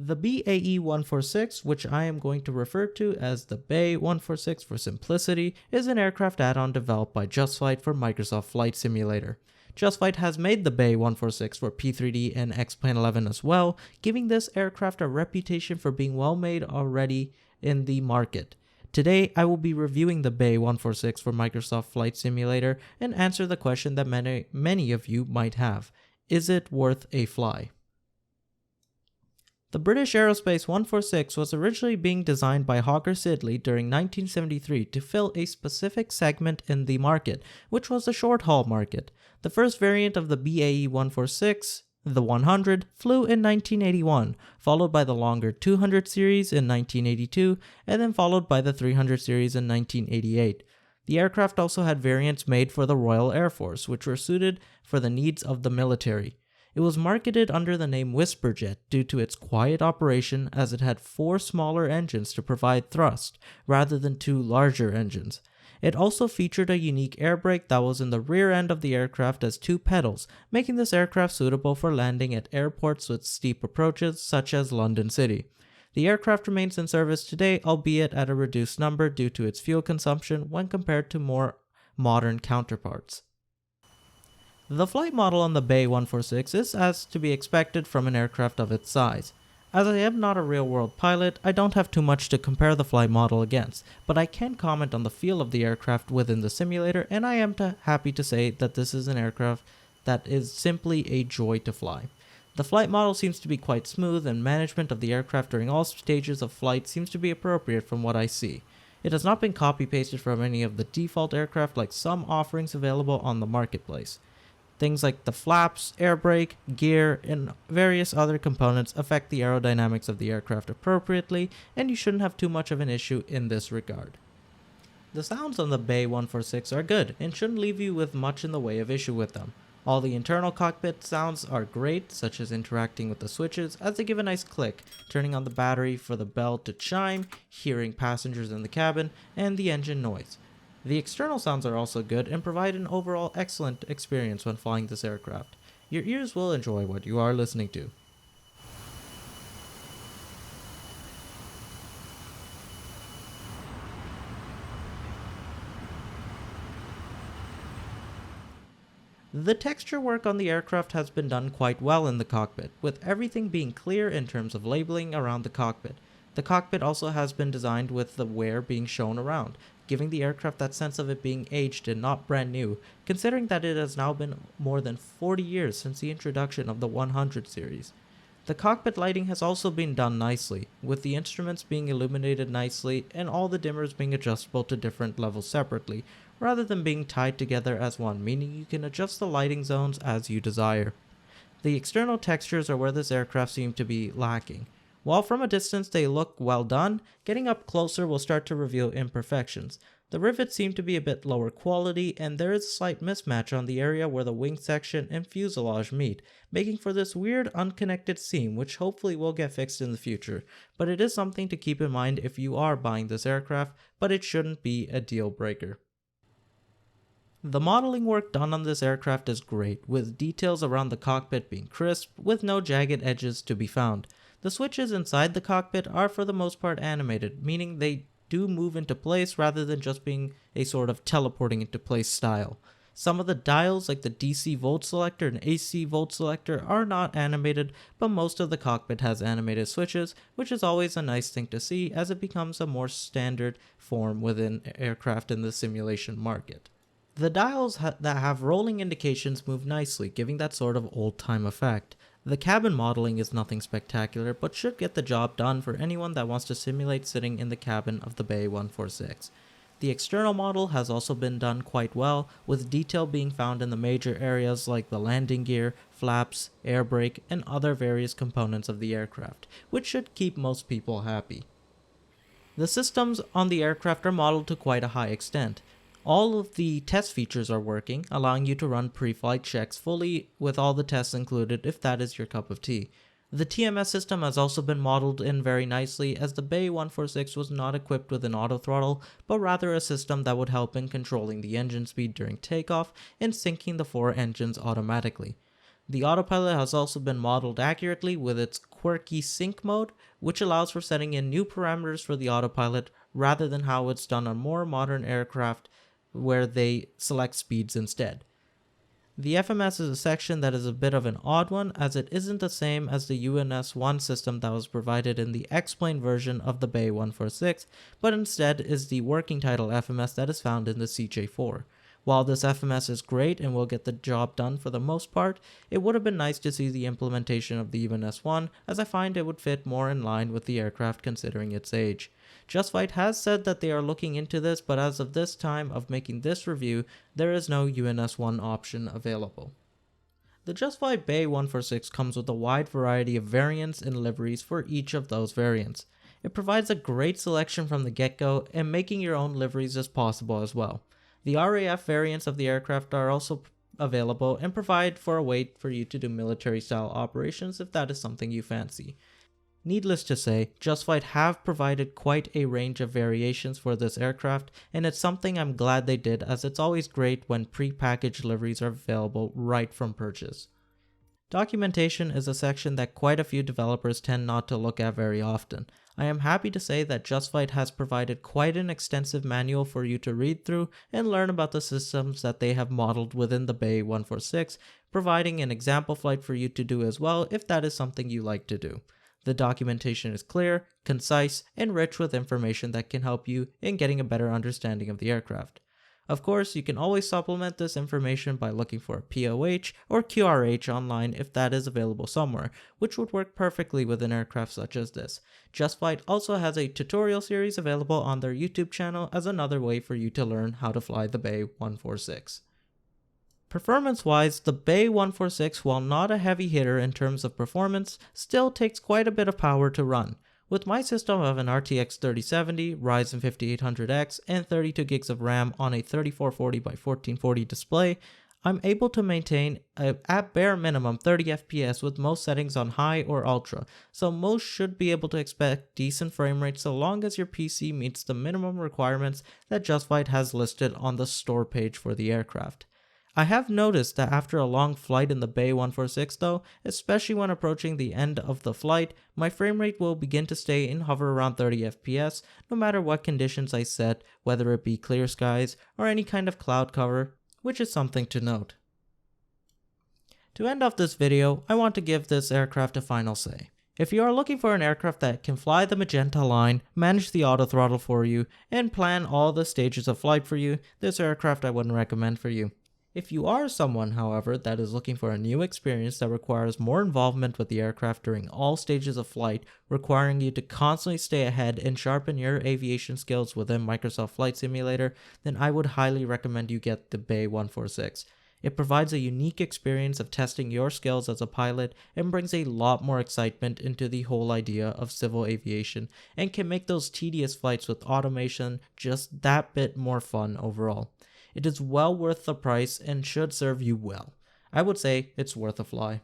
The BAe-146, which I am going to refer to as the BAe-146 for simplicity, is an aircraft add-on developed by JustFlight for Microsoft Flight Simulator. JustFlight has made the BAe-146 for P3D and X-Plane 11 as well, giving this aircraft a reputation for being well made already in the market. Today, I will be reviewing the BAe-146 for Microsoft Flight Simulator and answer the question that many of you might have. Is it worth a fly? The British Aerospace 146 was originally being designed by Hawker Siddeley during 1973 to fill a specific segment in the market, which was the short-haul market. The first variant of the BAe 146, the 100, flew in 1981, followed by the longer 200 series in 1982, and then followed by the 300 series in 1988. The aircraft also had variants made for the Royal Air Force, which were suited for the needs of the military. It was marketed under the name Whisperjet due to its quiet operation, as it had 4 smaller engines to provide thrust, rather than 2 larger engines. It also featured a unique air brake that was in the rear end of the aircraft as 2 pedals, making this aircraft suitable for landing at airports with steep approaches such as London City. The aircraft remains in service today, albeit at a reduced number due to its fuel consumption when compared to more modern counterparts. The flight model on the BAe 146 is as to be expected from an aircraft of its size. As I am not a real-world pilot, I don't have too much to compare the flight model against, but I can comment on the feel of the aircraft within the simulator, and I am happy to say that this is an aircraft that is simply a joy to fly. The flight model seems to be quite smooth, and management of the aircraft during all stages of flight seems to be appropriate from what I see. It has not been copy-pasted from any of the default aircraft like some offerings available on the marketplace. Things like the flaps, air brake, gear, and various other components affect the aerodynamics of the aircraft appropriately, and you shouldn't have too much of an issue in this regard. The sounds on the BAe 146 are good and shouldn't leave you with much in the way of issue with them. All the internal cockpit sounds are great, such as interacting with the switches, as they give a nice click, turning on the battery for the bell to chime, hearing passengers in the cabin, and the engine noise. The external sounds are also good and provide an overall excellent experience when flying this aircraft. Your ears will enjoy what you are listening to. The texture work on the aircraft has been done quite well in the cockpit, with everything being clear in terms of labeling around the cockpit. The cockpit also has been designed with the wear being shown around, giving the aircraft that sense of it being aged and not brand new, considering that it has now been more than 40 years since the introduction of the 100 series. The cockpit lighting has also been done nicely, with the instruments being illuminated nicely and all the dimmers being adjustable to different levels separately, rather than being tied together as one, meaning you can adjust the lighting zones as you desire. The external textures are where this aircraft seemed to be lacking. While from a distance they look well done, getting up closer will start to reveal imperfections. The rivets seem to be a bit lower quality, and there is a slight mismatch on the area where the wing section and fuselage meet, making for this weird unconnected seam, which hopefully will get fixed in the future. But it is something to keep in mind if you are buying this aircraft, but it shouldn't be a deal breaker. The modeling work done on this aircraft is great, with details around the cockpit being crisp, with no jagged edges to be found. The switches inside the cockpit are for the most part animated, meaning they do move into place rather than just being a sort of teleporting into place style. Some of the dials, like the DC volt selector and AC volt selector, are not animated, but most of the cockpit has animated switches, which is always a nice thing to see as it becomes a more standard form within aircraft in the simulation market. The dials that have rolling indications move nicely, giving that sort of old-time effect. The cabin modeling is nothing spectacular, but should get the job done for anyone that wants to simulate sitting in the cabin of the BAe 146. The external model has also been done quite well, with detail being found in the major areas like the landing gear, flaps, air brake, and other various components of the aircraft, which should keep most people happy. The systems on the aircraft are modeled to quite a high extent. All of the test features are working, allowing you to run pre-flight checks fully with all the tests included if that is your cup of tea. The TMS system has also been modeled in very nicely, as the BAe 146 was not equipped with an autothrottle, but rather a system that would help in controlling the engine speed during takeoff and syncing the 4 engines automatically. The autopilot has also been modeled accurately with its quirky sync mode, which allows for setting in new parameters for the autopilot rather than how it's done on more modern aircraft where they select speeds instead. The FMS is a section that is a bit of an odd one, as it isn't the same as the UNS-1 system that was provided in the X-Plane version of the BAe 146, but instead is the working title FMS that is found in the CJ4. While this FMS is great and will get the job done for the most part, it would have been nice to see the implementation of the UNS-1, as I find it would fit more in line with the aircraft considering its age. JustFlight has said that they are looking into this, but as of this time of making this review, there is no UNS-1 option available. The JustFlight BAe 146 comes with a wide variety of variants and liveries for each of those variants. It provides a great selection from the get-go, and making your own liveries is possible as well. The RAF variants of the aircraft are also available and provide for a way for you to do military-style operations if that is something you fancy. Needless to say, JustFlight have provided quite a range of variations for this aircraft, and it's something I'm glad they did, as it's always great when pre-packaged liveries are available right from purchase. Documentation is a section that quite a few developers tend not to look at very often. I am happy to say that JustFlight has provided quite an extensive manual for you to read through and learn about the systems that they have modeled within the BAe 146, providing an example flight for you to do as well if that is something you like to do. The documentation is clear, concise, and rich with information that can help you in getting a better understanding of the aircraft. Of course, you can always supplement this information by looking for a POH or QRH online if that is available somewhere, which would work perfectly with an aircraft such as this. JustFlight also has a tutorial series available on their YouTube channel as another way for you to learn how to fly the BAe 146. Performance-wise, the BAe 146, while not a heavy hitter in terms of performance, still takes quite a bit of power to run. With my system of an RTX 3070, Ryzen 5800X, and 32 gigs of RAM on a 3440 by 1440 display, I'm able to maintain at bare minimum 30 FPS with most settings on high or ultra, so most should be able to expect decent frame rates so long as your PC meets the minimum requirements that JustFlight has listed on the store page for the aircraft. I have noticed that after a long flight in the BAe 146 though, especially when approaching the end of the flight, my frame rate will begin to stay and hover around 30 FPS no matter what conditions I set, whether it be clear skies or any kind of cloud cover, which is something to note. To end off this video, I want to give this aircraft a final say. If you are looking for an aircraft that can fly the magenta line, manage the auto throttle for you, and plan all the stages of flight for you, this aircraft I wouldn't recommend for you. If you are someone, however, that is looking for a new experience that requires more involvement with the aircraft during all stages of flight, requiring you to constantly stay ahead and sharpen your aviation skills within Microsoft Flight Simulator, then I would highly recommend you get the BAe 146. It provides a unique experience of testing your skills as a pilot and brings a lot more excitement into the whole idea of civil aviation and can make those tedious flights with automation just that bit more fun overall. It is well worth the price and should serve you well. I would say it's worth a fly.